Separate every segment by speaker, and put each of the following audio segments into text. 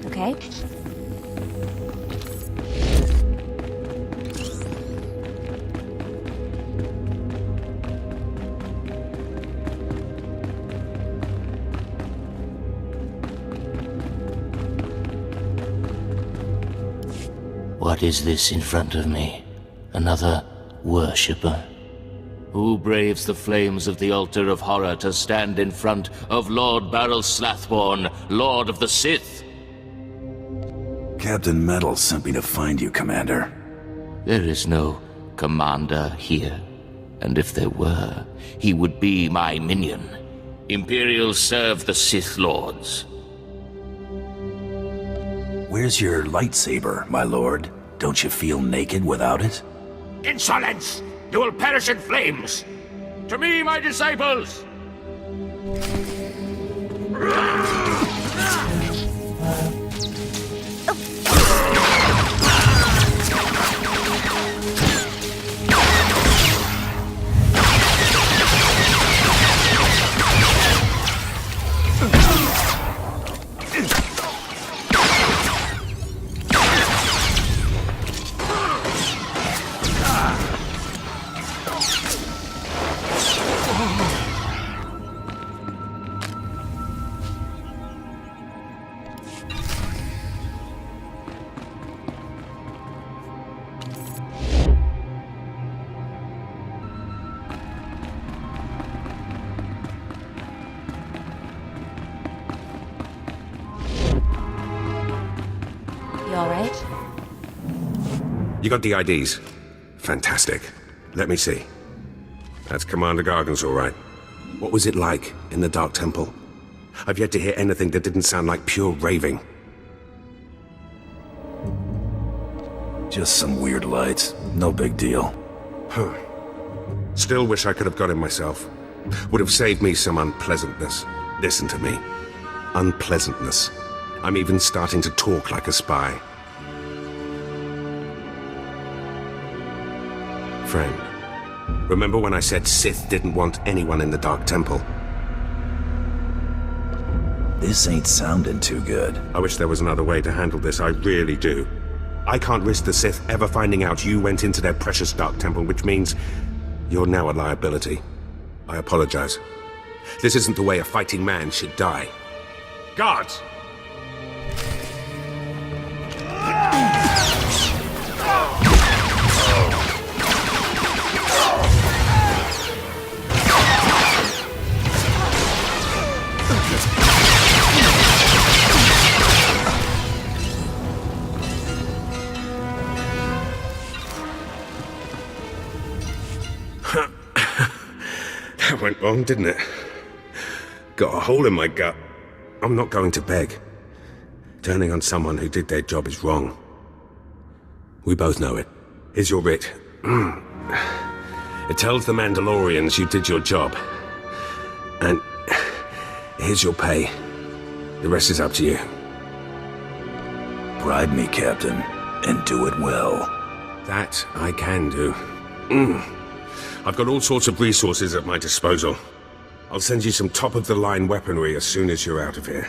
Speaker 1: Okay.
Speaker 2: What is this in front of me? Another worshipper? Who braves the flames of the altar of horror to stand in front of Lord Baral Slathborn, Lord of the Sith?
Speaker 3: Captain Metal sent me to find you, Commander.
Speaker 2: There is no commander here. And if there were, he would be my minion. Imperials serve the Sith Lords.
Speaker 3: Where's your lightsaber, my lord? Don't you feel naked without it?
Speaker 2: Insolence! You will perish in flames! To me, my disciples!
Speaker 1: You alright?
Speaker 4: You got the IDs? Fantastic. Let me see. That's Commander Gargan's all right. What was it like in the Dark Temple? I've yet to hear anything that didn't sound like pure raving.
Speaker 3: Just some weird lights. No big deal.
Speaker 4: Huh. Still wish I could have got him myself. Would have saved me some unpleasantness. Listen to me. Unpleasantness. I'm even starting to talk like a spy. Friend, remember when I said Sith didn't want anyone in the Dark Temple?
Speaker 3: This ain't sounding too good.
Speaker 4: I wish there was another way to handle this, I really do. I can't risk the Sith ever finding out you went into their precious Dark Temple, which means you're now a liability. I apologize. This isn't the way a fighting man should die. Guards! That went wrong, didn't it? Got a hole in my gut. I'm not going to beg. Turning on someone who did their job is wrong. We both know it. Here's your writ. It tells the Mandalorians you did your job. And here's your pay. The rest is up to you.
Speaker 3: Bribe me, Captain, and do it well.
Speaker 4: That I can do. I've got all sorts of resources at my disposal. I'll send you some top-of-the-line weaponry as soon as you're out of here.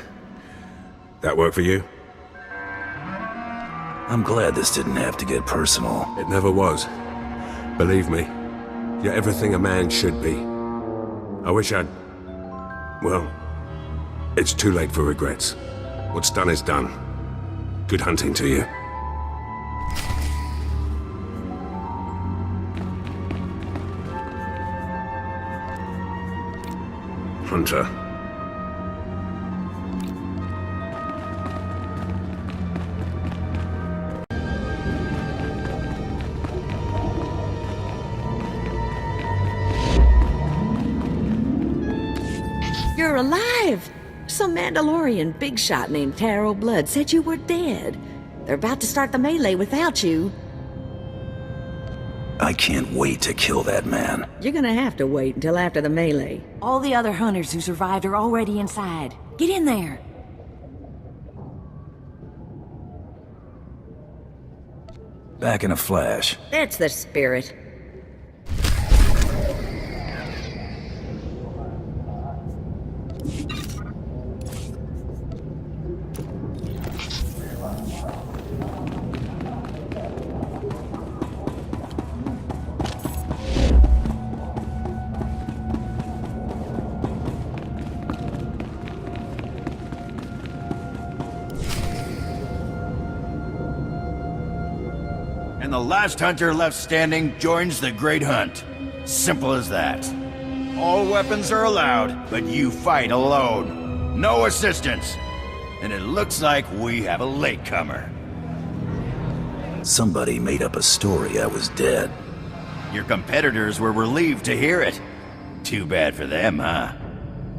Speaker 4: That work for you?
Speaker 3: I'm glad this didn't have to get personal.
Speaker 4: It never was. Believe me, you're everything a man should be. I wish I'd... Well, it's too late for regrets. What's done is done. Good hunting to you. Hunter.
Speaker 5: You're alive! Some Mandalorian big shot named Taro Blood said you were dead. They're about to start the melee without you.
Speaker 3: I can't wait to kill that man.
Speaker 5: You're gonna have to wait until after the melee.
Speaker 1: All the other hunters who survived are already inside. Get in there!
Speaker 3: Back in a flash.
Speaker 5: That's the spirit.
Speaker 6: the last hunter left standing joins the Great Hunt. Simple as that. All weapons are allowed, but you fight alone. No assistance. And it looks like we have a latecomer.
Speaker 3: Somebody made up a story I was dead.
Speaker 6: Your competitors were relieved to hear it. Too bad for them, huh?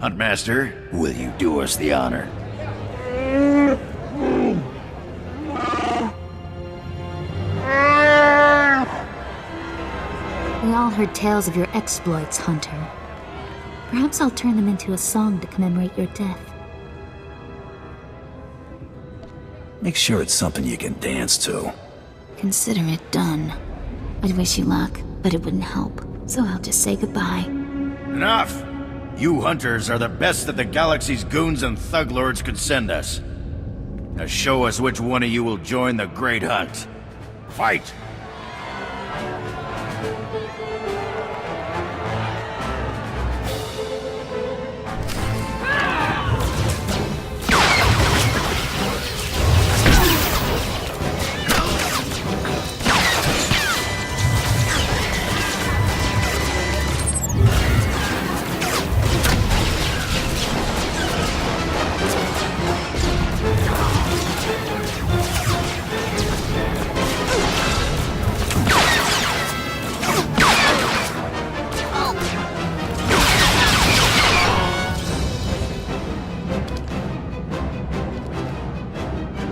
Speaker 6: Huntmaster, will you do us the honor?
Speaker 7: We all heard tales of your exploits, Hunter. Perhaps I'll turn them into a song to commemorate your death.
Speaker 3: Make sure it's something you can dance to.
Speaker 7: Consider it done. I'd wish you luck, but it wouldn't help. So I'll just say goodbye.
Speaker 6: Enough! You hunters are the best that the galaxy's goons and thug lords could send us. Now show us which one of you will join the Great Hunt. Fight!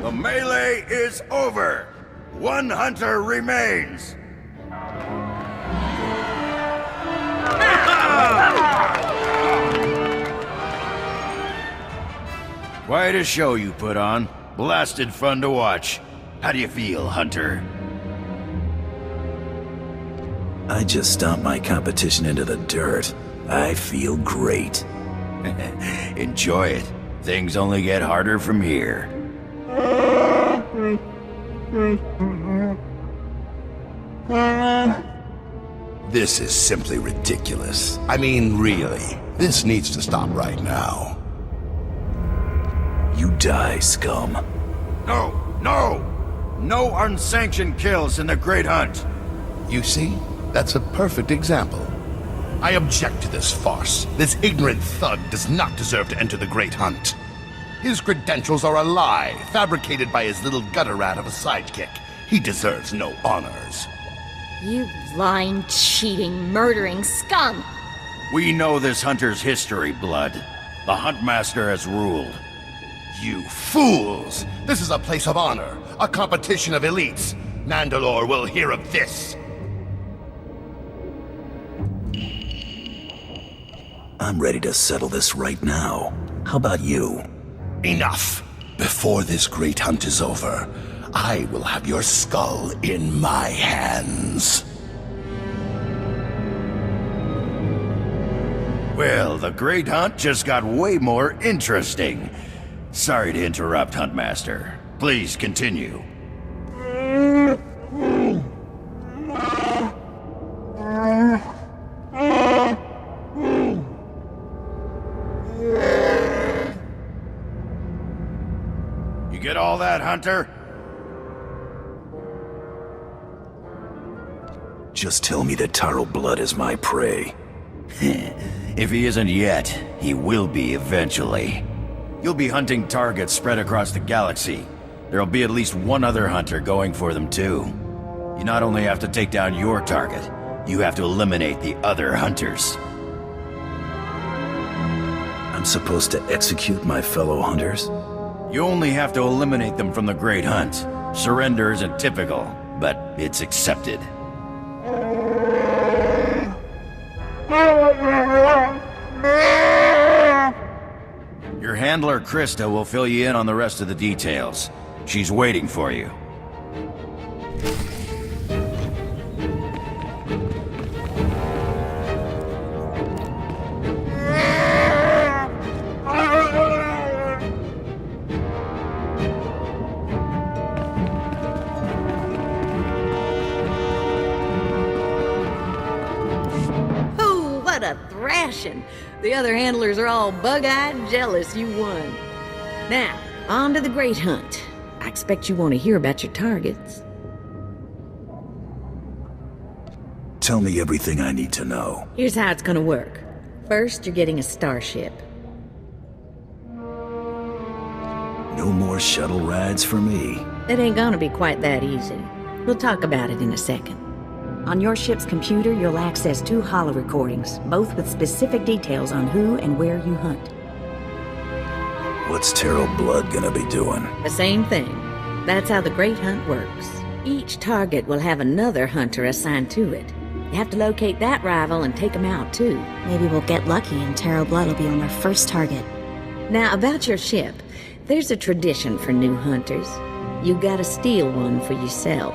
Speaker 6: The melee is over. One hunter remains. Quite a show you put on. Blasted fun to watch. How do you feel, Hunter?
Speaker 3: I just stomped my competition into the dirt. I feel great.
Speaker 6: Enjoy it. Things only get harder from here.
Speaker 8: This is simply ridiculous. I mean, really. This needs to stop right now.
Speaker 3: You die, scum.
Speaker 6: No! No! No unsanctioned kills in the Great Hunt!
Speaker 8: You see? That's a perfect example. I object to this farce. This ignorant thug does not deserve to enter the Great Hunt. His credentials are a lie, fabricated by his little gutter rat of a sidekick. He deserves no honors.
Speaker 9: You lying, cheating, murdering scum!
Speaker 6: We know this hunter's history, Blood. The Huntmaster has ruled.
Speaker 8: You fools! This is a place of honor, a competition of elites. Mandalore will hear of this.
Speaker 3: I'm ready to settle this right now. How about you?
Speaker 8: Enough! Before this great hunt is over, I will have your skull in my hands.
Speaker 6: Well, the Great Hunt just got way more interesting. Sorry to interrupt, Huntmaster. Please continue. You get all that, Hunter?
Speaker 3: Just tell me that Taro Blood is my prey.
Speaker 6: If he isn't yet, he will be eventually. You'll be hunting targets spread across the galaxy. There'll be at least one other hunter going for them too. You not only have to take down your target, you have to eliminate the other hunters.
Speaker 3: I'm supposed to execute my fellow hunters?
Speaker 6: You only have to eliminate them from the Great Hunt. Surrender isn't typical, but it's accepted. Your handler, Krista, will fill you in on the rest of the details. She's waiting for you.
Speaker 5: Oh, what a thrashing! The other handlers are all bug-eyed jealous you won. Now, on to the Great Hunt. I expect you want to hear about your targets.
Speaker 3: tell me everything I need to know.
Speaker 5: Here's how it's gonna work. First, you're getting a starship.
Speaker 3: No more shuttle rides for me.
Speaker 5: It ain't gonna be quite that easy. We'll talk about it in a second.
Speaker 1: On your ship's computer, you'll access 2 holo recordings, both with specific details on who and where you hunt.
Speaker 3: What's Terrell Blood gonna be doing?
Speaker 5: The same thing. That's how the Great Hunt works. Each target will have another hunter assigned to it. You have to locate that rival and take him out, too.
Speaker 7: Maybe we'll get lucky and Tarot Blood will be on our first target.
Speaker 5: Now, about your ship, there's a tradition for new hunters. You gotta steal one for yourself.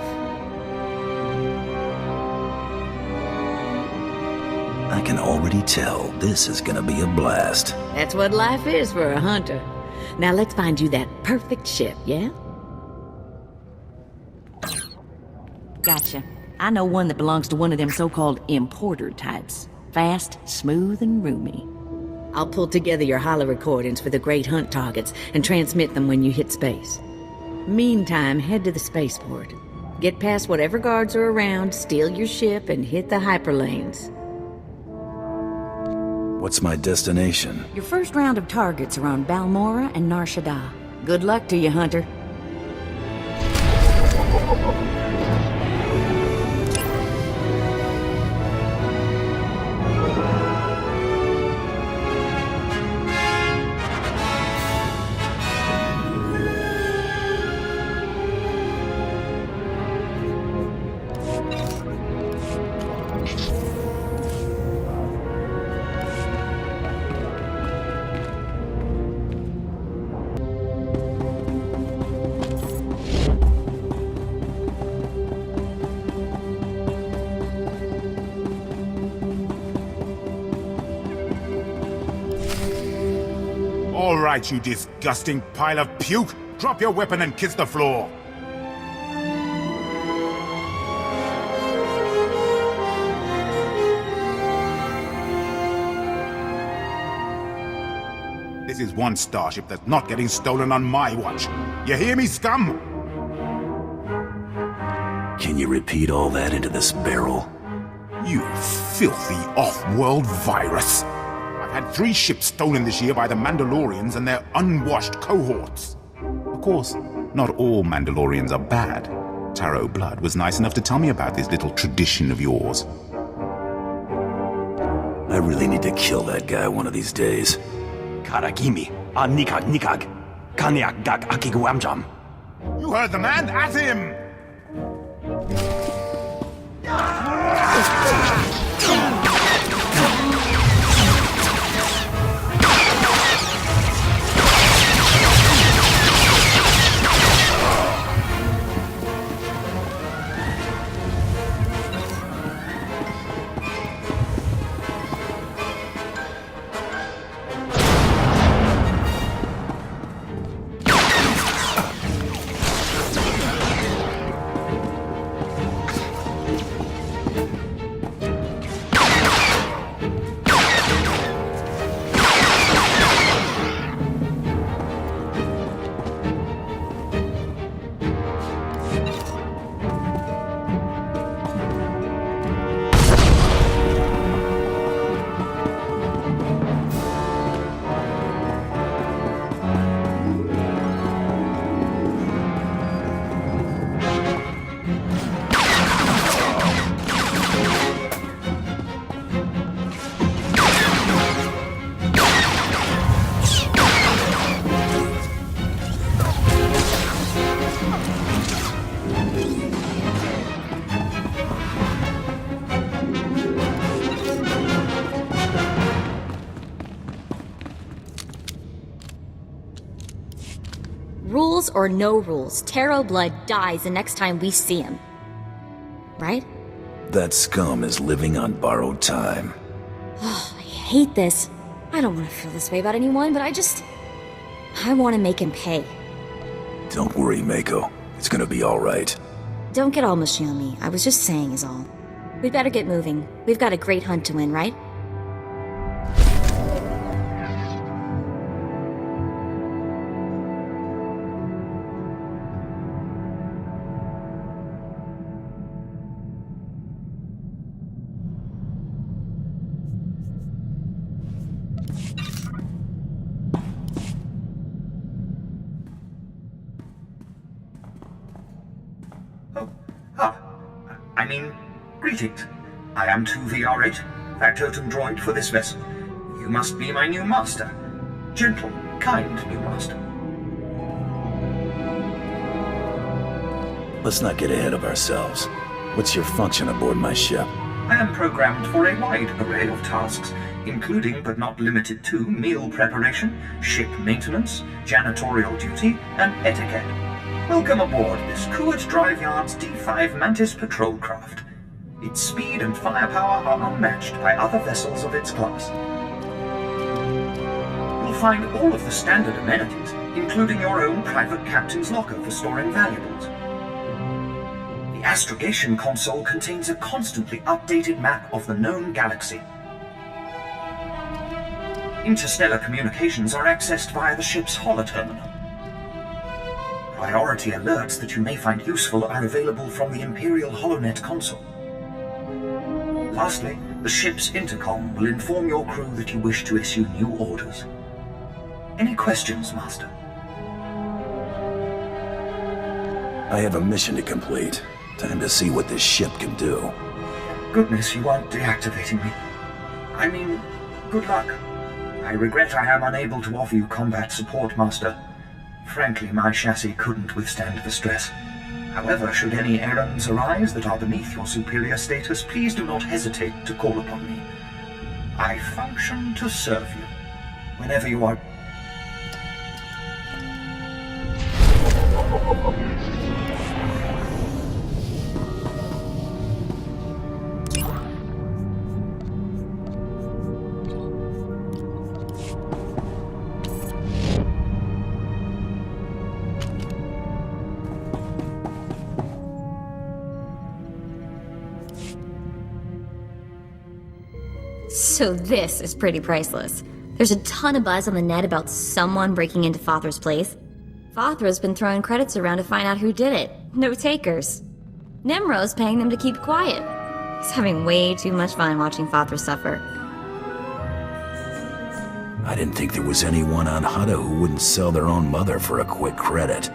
Speaker 3: I can already tell this is gonna be a blast.
Speaker 5: That's what life is for a hunter. Now let's find you that perfect ship, yeah?
Speaker 1: Gotcha. I know one that belongs to one of them so-called importer types. Fast, smooth, and roomy.
Speaker 5: I'll pull together your holo recordings for the Great Hunt targets and transmit them when you hit space. Meantime, head to the spaceport. Get past whatever guards are around, steal your ship, and hit the hyperlanes.
Speaker 3: What's my destination?
Speaker 1: Your first round of targets are on Balmora and Nar Shaddaa. Good luck to you, Hunter.
Speaker 10: All right, you disgusting pile of puke! Drop your weapon and kiss the floor! This is one starship that's not getting stolen on my watch. You hear me, scum?
Speaker 3: Can you repeat all that into this barrel?
Speaker 10: You filthy off-world virus! I've had 3 ships stolen this year by the Mandalorians and their unwashed cohorts. Of course, not all Mandalorians are bad. Tarot Blood was nice enough to tell me about this little tradition of yours.
Speaker 3: I really need to kill that guy one of these days.
Speaker 11: Karagimi, nikag nikag, kanyak gag akiguamjam.
Speaker 10: You heard the man, at him!
Speaker 9: Rules or no rules, Tarot Blood dies the next time we see him. Right?
Speaker 3: That scum is living on borrowed time.
Speaker 9: Oh, I hate this. I don't want to feel this way about anyone, but I want to make him pay.
Speaker 3: Don't worry, Mako. It's gonna be alright.
Speaker 9: Don't get all mushy on me. I was just saying is all. We'd better get moving. We've got a great hunt to win, right?
Speaker 12: I mean, greetings. I am 2VR8, factotum droid for this vessel. You must be my new master. Gentle, kind new master.
Speaker 3: Let's not get ahead of ourselves. What's your function aboard my ship?
Speaker 12: I am programmed for a wide array of tasks, including but not limited to meal preparation, ship maintenance, janitorial duty, and etiquette. Welcome aboard this Kuat Drive Yard's D5 Mantis patrol craft. Its speed and firepower are unmatched by other vessels of its class. You'll find all of the standard amenities, including your own private captain's locker for storing valuables. The astrogation console contains a constantly updated map of the known galaxy. Interstellar communications are accessed via the ship's holoterminal. Priority alerts that you may find useful are available from the Imperial HoloNet console. Lastly, the ship's intercom will inform your crew that you wish to issue new orders. Any questions, Master?
Speaker 3: I have a mission to complete. Time to see what this ship can do.
Speaker 12: Goodness, you aren't deactivating me. I mean, good luck. I regret I am unable to offer you combat support, Master. Frankly, my chassis couldn't withstand the stress. However, should any errands arise that are beneath your superior status, please do not hesitate to call upon me. I function to serve you. Whenever you are...
Speaker 9: So this is pretty priceless. There's a ton of buzz on the net about someone breaking into Fothra's place. Fothra's been throwing credits around to find out who did it. No takers. Nemro's paying them to keep quiet. He's having way too much fun watching Fothra suffer.
Speaker 3: I didn't think there was anyone on Hutta who wouldn't sell their own mother for a quick credit.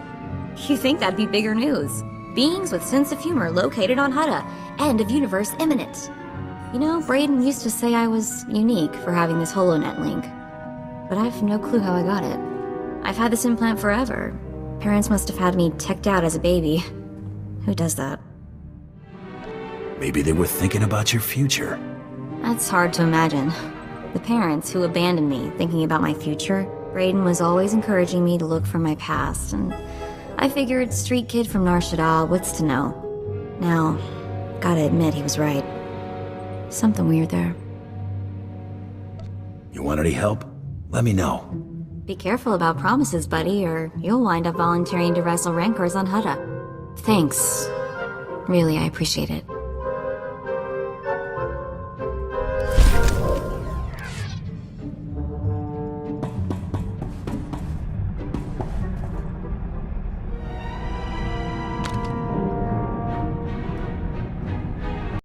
Speaker 9: You think that'd be bigger news? Beings with sense of humor located on Hutta. End of universe imminent. You know, Brayden used to say I was unique for having this HoloNet link. But I have no clue how I got it. I've had this implant forever. Parents must have had me teched out as a baby. Who does that?
Speaker 3: Maybe they were thinking about your future.
Speaker 9: That's hard to imagine. The parents who abandoned me thinking about my future, Brayden was always encouraging me to look for my past, and I figured street kid from Nar Shaddaa, what's to know? Now, gotta admit he was right. Something weird there.
Speaker 3: You want any help? Let me know.
Speaker 9: Be careful about promises, buddy, or you'll wind up volunteering to wrestle rancors on Hutta. Thanks. Really, I appreciate it.